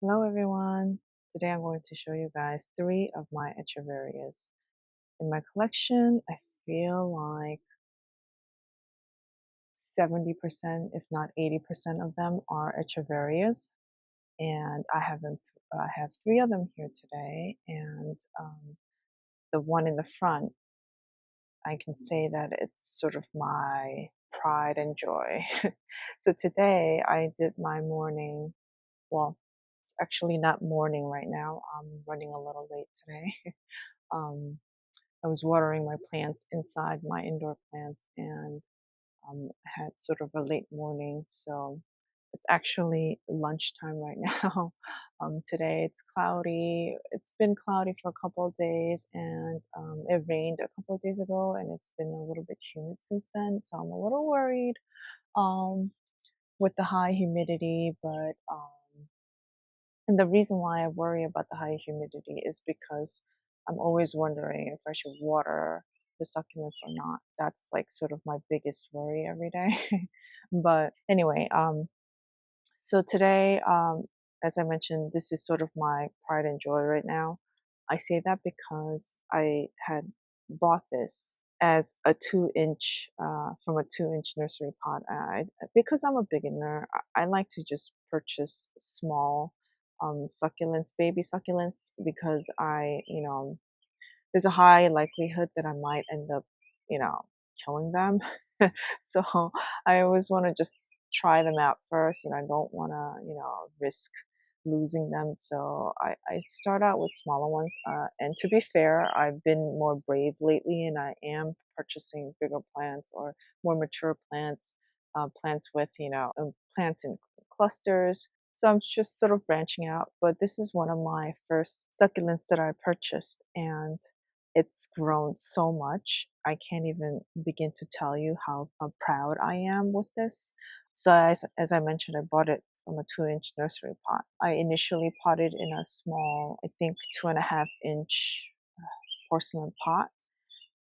Hello everyone. Today I'm going to show you guys three of my echeverias. In my collection, I feel like 70%, if not 80% of them are echeverias. And I have three of them here today. And the one in the front, I can say that it's sort of my pride and joy. So today I did my morning. Well, it's actually not morning right now. I'm running a little late today. um, I was watering my plants inside my indoor plants and had sort of a late morning. So it's actually lunchtime right now. Today it's cloudy. It's been cloudy for a couple of days and it rained a couple of days ago and it's been a little bit humid since then. So I'm a little worried um, with the high humidity, but and the reason why I worry about the high humidity is because I'm always wondering if I should water the succulents or not. That's like sort of my biggest worry every day. But anyway, so today, as I mentioned, this is sort of my pride and joy right now. I say that because I had bought this as a 2 inch from a 2 inch nursery pot. Because I'm a beginner, I like to just purchase small succulents, baby succulents, because there's a high likelihood that I might end up, killing them. So I always want to just try them out first, and I don't want to, risk losing them. So I start out with smaller ones. And to be fair, I've been more brave lately, and I am purchasing bigger plants or more mature plants, plants with, plants in clusters. So I'm just sort of branching out. But this is one of my first succulents that I purchased, and it's grown so much. I can't even begin to tell you how proud I am with this. So as I mentioned, I bought it from a 2 inch nursery pot. I initially potted in a small, I think 2.5 inch porcelain pot.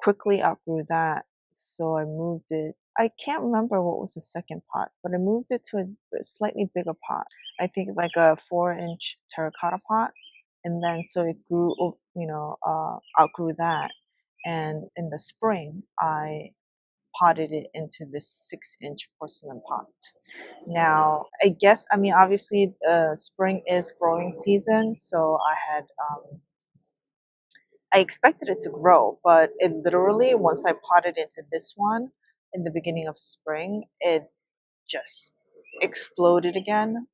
Quickly outgrew that, so I moved it. I can't remember what was the second pot, but I moved it to a slightly bigger pot. I think like a 4 inch terracotta pot, and then so it grew, outgrew that. And in the spring, I potted it into this 6 inch porcelain pot. Now, I guess, I mean, obviously, spring is growing season, so I expected it to grow, but it literally, once I potted into this one in the beginning of spring, it just exploded again.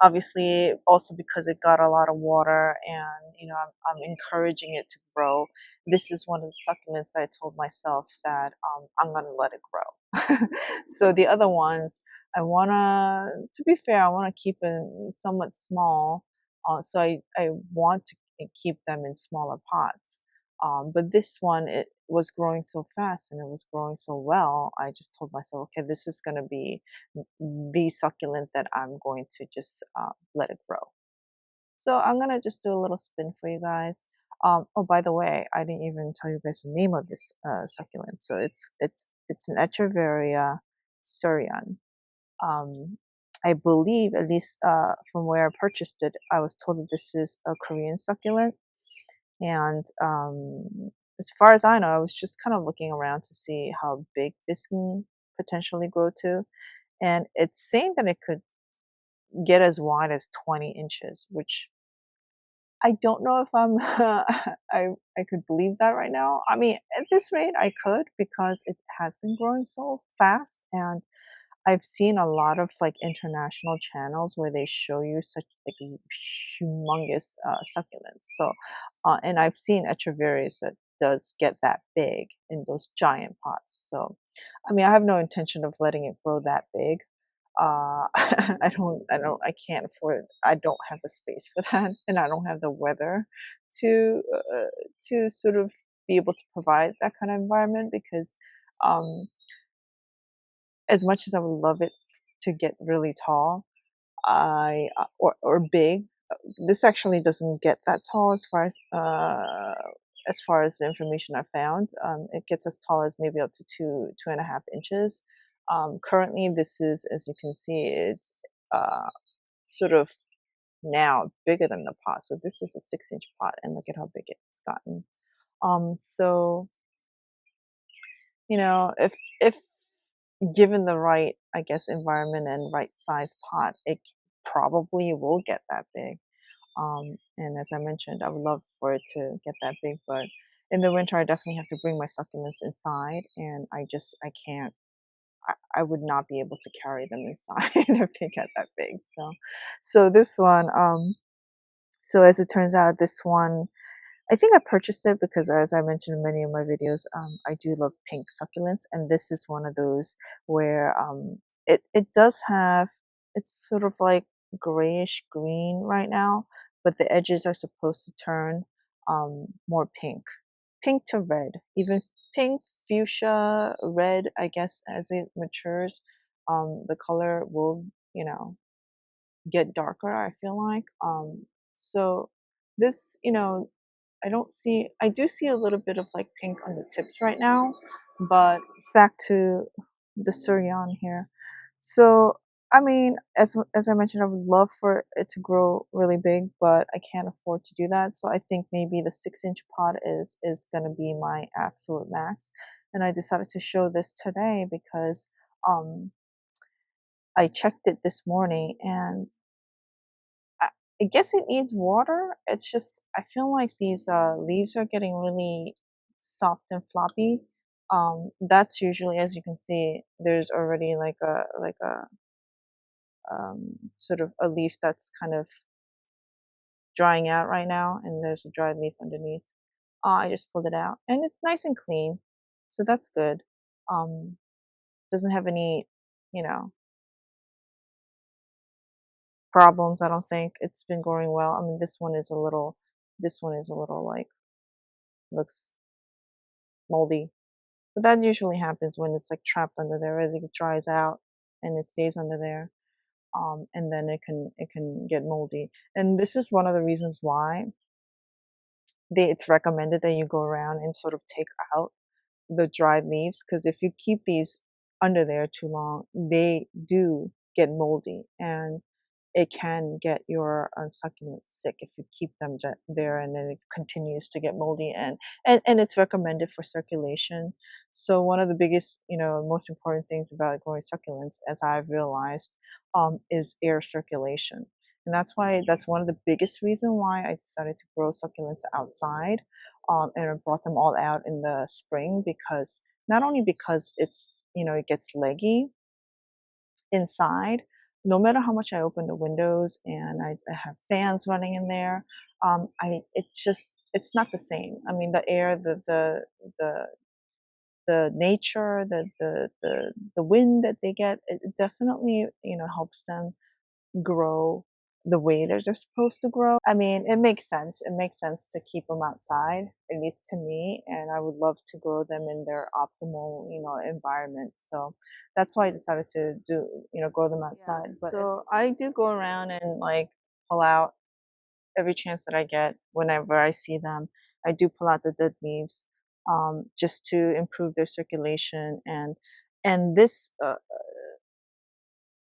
Obviously, also because it got a lot of water, and I'm encouraging it to grow. This is one of the succulents I told myself that I'm gonna let it grow. So the other ones, to be fair, I wanna keep them somewhat small. So I want to keep them in smaller pots. But this one, it was growing so fast and it was growing so well. I just told myself, okay, this is going to be the succulent that I'm going to just let it grow. So I'm going to just do a little spin for you guys. Oh, by the way, I didn't even tell you guys the name of this succulent. So it's an Echeveria surian. Um, I believe, at least from where I purchased it, I was told that this is a Korean succulent. And as far as I know, I was just kind of looking around to see how big this can potentially grow to. And it's saying that it could get as wide as 20 inches, which I don't know if I could believe that right now. I mean, at this rate, I could, because it has been growing so fast, and I've seen a lot of like international channels where they show you such like humongous succulents. So, and I've seen echeverias that does get that big in those giant pots. So, I mean, I have no intention of letting it grow that big. I can't afford. I don't have the space for that, and I don't have the weather to sort of be able to provide that kind of environment, because um, as much as I would love it to get really tall, or big, this actually doesn't get that tall as far as the information I found. It gets as tall as maybe up to 2.5 inches. Currently, this is, as you can see, it's sort of now bigger than the pot. So this is a 6-inch pot, and look at how big it's gotten. So if given the right, I guess, environment and right size pot, it probably will get that big. And as I mentioned, I would love for it to get that big, but in the winter, I definitely have to bring my succulents inside, and I can't. I would not be able to carry them inside if they get that big. So this one, so as it turns out, this one I think I purchased it because, as I mentioned in many of my videos, I do love pink succulents, and this is one of those where it does have, it's sort of like grayish green right now, but the edges are supposed to turn more pink, pink to red, even pink, fuchsia, red. I guess as it matures, the color will get darker. I feel like so this I do see a little bit of like pink on the tips right now, but back to the Surion here. So, I mean, as I mentioned, I would love for it to grow really big, but I can't afford to do that. So I think maybe the 6-inch pot is going to be my absolute max. And I decided to show this today because um I checked it this morning, and I, I guess it needs water. It's just I feel like these leaves are getting really soft and floppy. That's usually, as you can see, there's already like a sort of a leaf that's kind of drying out right now, and there's a dried leaf underneath. I just pulled it out, and it's nice and clean, so that's good. Um, doesn't have any, you know, problems. I don't think it's been growing well. I mean, this one is a little like looks moldy. But that usually happens when it's like trapped under there. It dries out and it stays under there. And then it can get moldy. And this is one of the reasons why it's recommended that you go around and sort of take out the dried leaves, because if you keep these under there too long, they do get moldy, and it can get your succulents sick if you keep them there and then it continues to get moldy, and it's recommended for circulation. So one of the biggest, most important things about growing succulents, as I've realized, is air circulation. And that's one of the biggest reason why I decided to grow succulents outside, and I brought them all out in the spring, because not only because it gets leggy inside, no matter how much I open the windows and I have fans running in there, it's not the same. I mean, the air, the the nature, the wind that they get, it definitely helps them grow the way they're just supposed to grow. I mean, it makes sense. It makes sense to keep them outside, at least to me, and I would love to grow them in their optimal, environment. So that's why I decided to grow them outside. But so I do go around and like pull out every chance that I get whenever I see them. I do pull out the dead leaves, just to improve their circulation, and this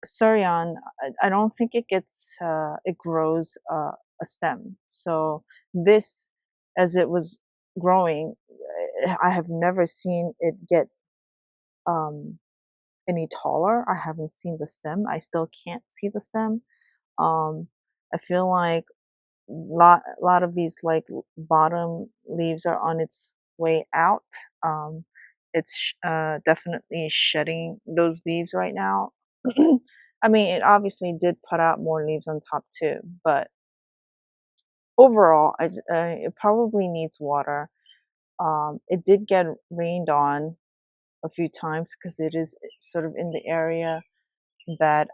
Surion, I don't think it grows a stem. So this, as it was growing, I have never seen it get um, any taller. I haven't seen the stem. I still can't see the stem. I feel like lot of these like bottom leaves are on its way out. It's definitely shedding those leaves right now. I mean, it obviously did put out more leaves on top too, but overall, it probably needs water. It did get rained on a few times because it is sort of in the area that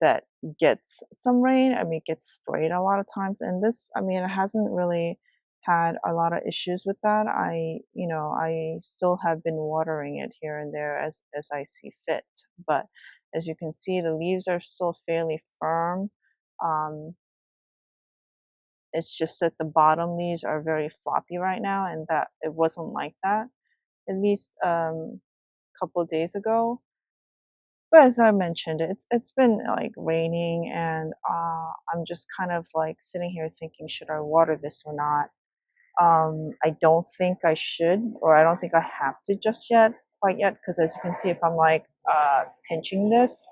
that gets some rain. I mean, it gets sprayed a lot of times, and this, I mean, it hasn't really had a lot of issues with that. I still have been watering it here and there as I see fit, but as you can see, the leaves are still fairly firm. Um, it's just that the bottom leaves are very floppy right now, and that it wasn't like that at least a couple of days ago. But as I mentioned, it's been like raining, and I'm just kind of like sitting here thinking, should I water this or not? I don't think I should, or I don't think I have to just yet, quite yet, because as you can see, if I'm like pinching this,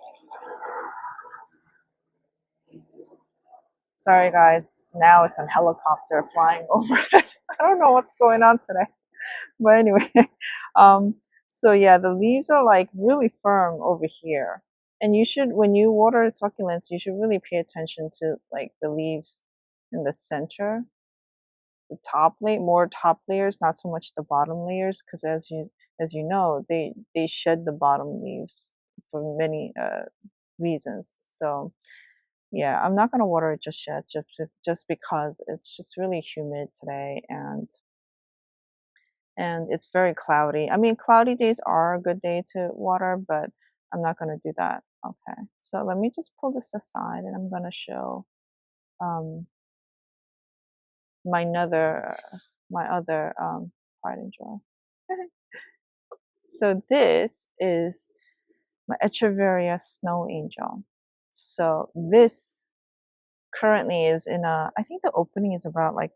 sorry guys, now it's a helicopter flying over it. I don't know what's going on today, but anyway, um, so yeah, the leaves are like really firm over here, and you should, when you water succulents, you should really pay attention to like the leaves in the center, the top layer, more top layers, not so much the bottom layers, because as you know, they shed the bottom leaves for many reasons. So yeah, I'm not gonna water it just yet, just because it's just really humid today, and it's very cloudy. I mean, cloudy days are a good day to water, but I'm not gonna do that. Okay, so let me just pull this aside, and I'm gonna show um my other my other pride and joy. So this is my echeveria snow angel. So this currently is in a, I think the opening is about like,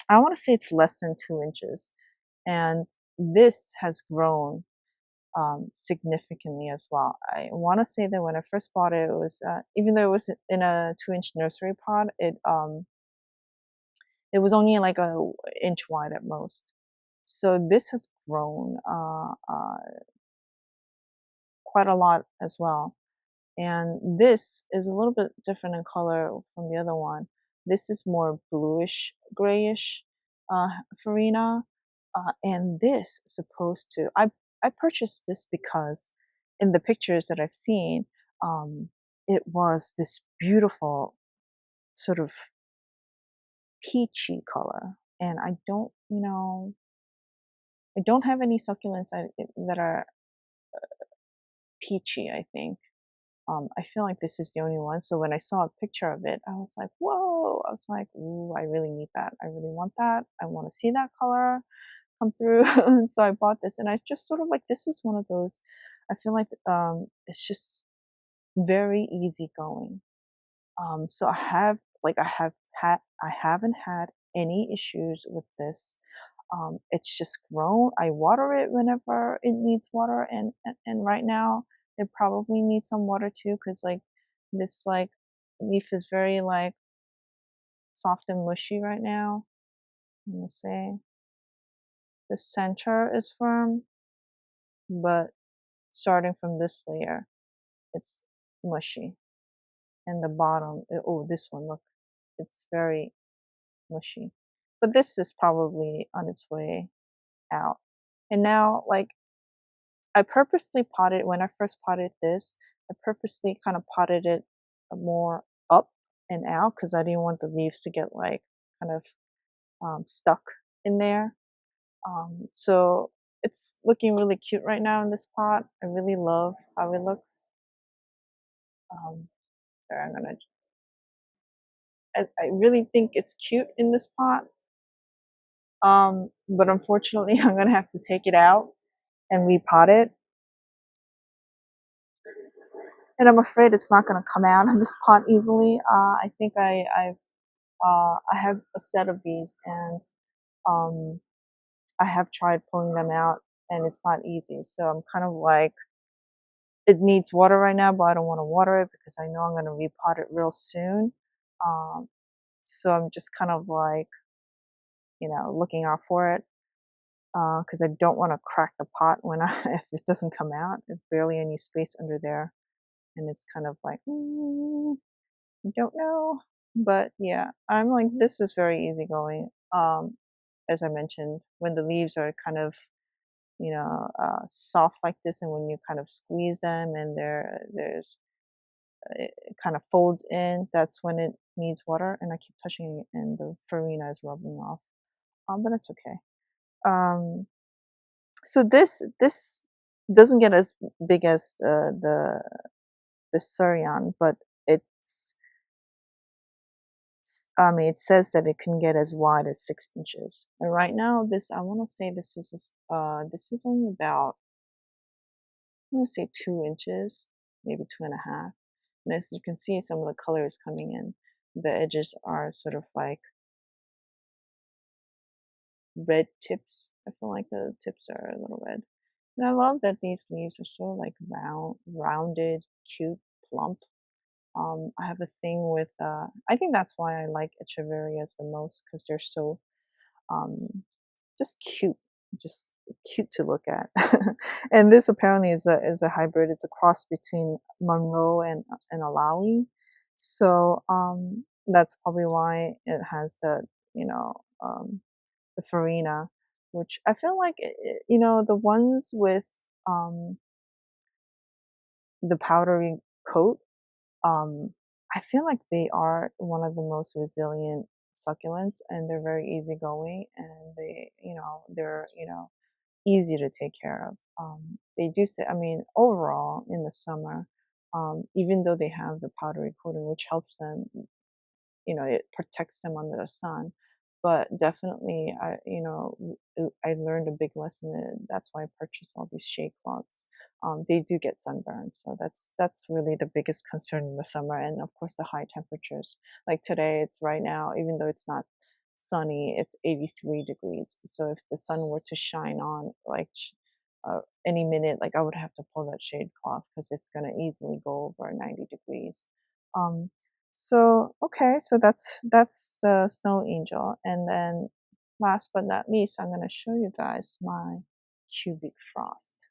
I want to say it's less than 2 inches. And this has grown significantly as well. I want to say that when I first bought it, it was, even though it was in a 2 inch nursery pot, it was only like a inch wide at most. So this has grown quite a lot as well. And this is a little bit different in color from the other one. This is more bluish, grayish farina. And this is supposed to, I purchased this because in the pictures that I've seen, um, it was this beautiful sort of peachy color. And I don't, I don't have any succulents that are peachy, I think. I feel like this is the only one. So when I saw a picture of it, I was like, whoa. I was like, ooh, I really need that. I really want that. I want to see that color come through. And so I bought this, and I just sort of like, this is one of those, I feel like it's just very easy going. So I haven't had any issues with this. It's just grown. I water it whenever it needs water, and right now it probably needs some water too, because like this like leaf is very like soft and mushy right now. Let me see. The center is firm, but starting from this layer, it's mushy, and the bottom. Oh, this one, look, it's very mushy. But this is probably on its way out. And now, like, I purposely potted, when I first potted this, I purposely kind of potted it more up and out because I didn't want the leaves to get like kind of stuck in there. So it's looking really cute right now in this pot. I really love how it looks. Um, there, I really think it's cute in this pot. But unfortunately, I'm gonna have to take it out and repot it, and I'm afraid it's not gonna come out of this pot easily. I think I have a set of these, and um, I have tried pulling them out, and it's not easy. So I'm kind of like, it needs water right now, but I don't want to water it because I know I'm going to repot it real soon. Um, so I'm just kind of like, looking out for it because I don't want to crack the pot when if it doesn't come out. There's barely any space under there, and it's kind of like, I don't know. But yeah, I'm like, this is very easygoing. As I mentioned, when the leaves are kind of, soft like this, and when you kind of squeeze them and it kind of folds in, that's when it needs water. And I keep touching it, and the farina is rubbing off. But that's okay. Um, so this doesn't get as big as the Surian, but it's I mean, it says that it can get as wide as 6 inches. And right now, I want to say this is only about, I want to say 2 inches. maybe 2.5. And as you can see, some of the color is coming in. The edges are sort of like red tips. I feel like the tips are a little red. And I love that these leaves are so like rounded, cute, plump. I have a thing with, I think that's why I like echeverias the most because they're so um, just just cute to look at. And this apparently is a hybrid. It's a cross between Monroe and Alawi. So that's probably why it has the you know um, the farina, which I feel like the ones with um, the powdery coat. Um, I feel like they are one of the most resilient succulents, and they're very easygoing, and they're easy to take care of. They do say, I mean, overall in the summer, even though they have the powdery coating, which helps them, it protects them under the sun. But definitely, I learned a big lesson, and that's why I purchased all these shade cloths. They do get sunburned, so that's really the biggest concern in the summer, and of course the high temperatures. Like today, it's right now, even though it's not sunny, it's 83 degrees. So if the sun were to shine on, like any minute, like I would have to pull that shade cloth because it's gonna easily go over 90 degrees. Um, so okay, so that's the snow angel, and then last but not least, I'm gonna show you guys my cubic frost.